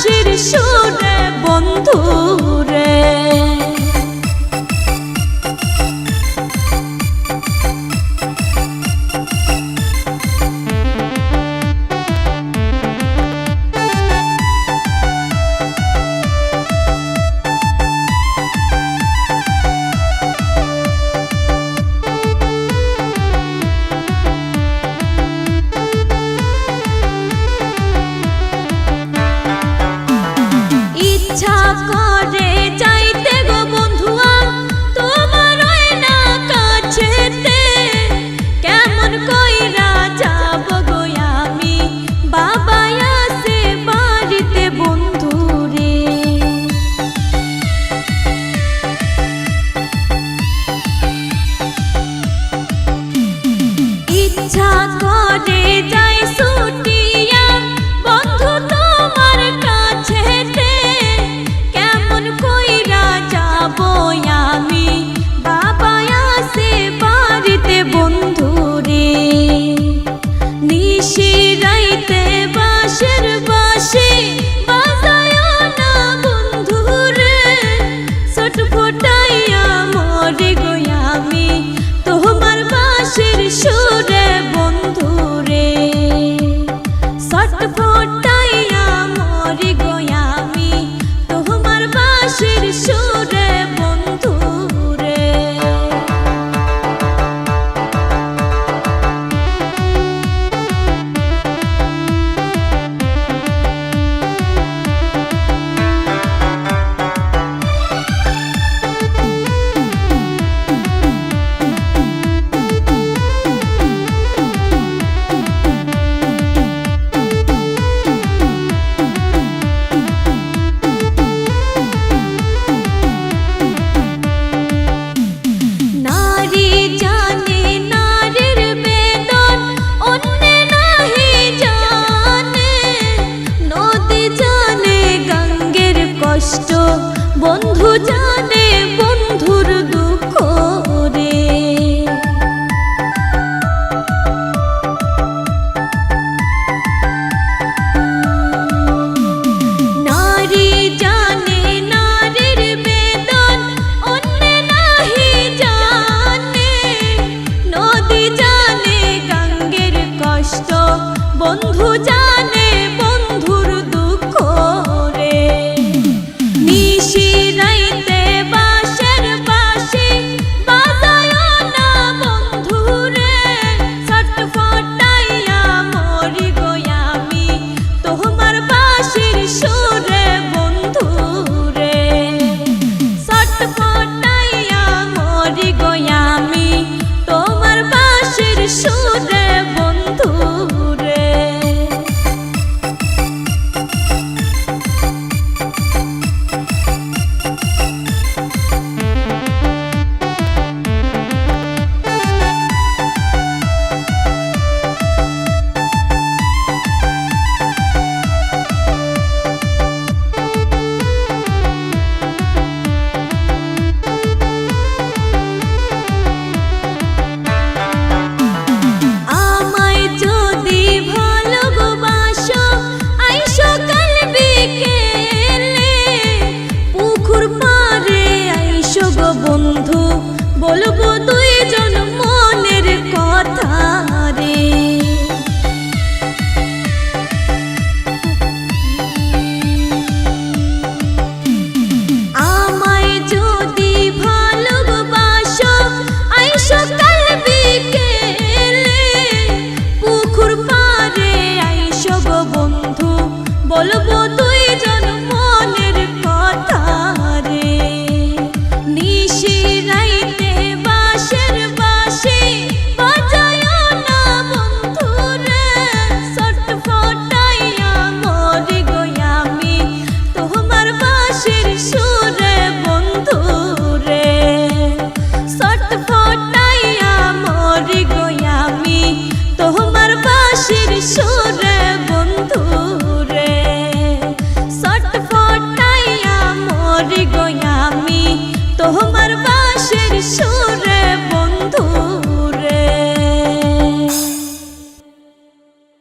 বাঁশির সুরে বন্ধুরে। ইচ্ছা করে যাইতে গো বন্ধুয়া তোমার ওই না কাছেতে, কেমন কইরা যাব গো আমি বাবা আছে বাড়িতে বন্ধুরে। ইচ্ছা করে যাই ছুটিয়া বন্ধু তোমার কাছেতে, কেমন কইরা যাব আমি বাবা আছে বাড়িতে বন্ধুরে। নিশি রাইতে বাঁশের বাঁশি বাজায় না বন্ধুরে, ছোট ফোটাইয়া মরে গো আমি তোমার বাঁশির সুরে বন্ধুরে। ছোট ফোটাইয়া মরে গো আমি তোমার বাঁশির সুরে বন্ধুরে। নারী জানে নারীর বেদন, অন্যে নাহি জানে। নদী জানে গঙ্গের কষ্ট, বন্ধু জানে বন্ধুর দুঃখ রে। নারী জানে নারীর বেদন, অন্যে নাহি জানে। নদী জানে গঙ্গের কষ্ট, বন্ধু জানে বন্ধুর দুঃখ রে। নিশি রাইতে বাঁশের বাঁশি বাজায় না বন্ধুরে, ছটফটাইয়া মরি গো আমি তোমার বাঁশির সুরে বন্ধুরে। ছটফটাইয়া মরি গো আমি তোমার বাঁশির সুরে বন্ধুরে। আমায় যদি ভালোবাসো আইসো কাল বিকেলে, পুকুর পাড়ে আইসো গো বন্ধু বলবো দুইজন মনের কথা রে। আমায় যদি ভালোবাসো আইসো কাল বিকেলে, পুকুর পাড়ে আইসো গো বন্ধু বলবো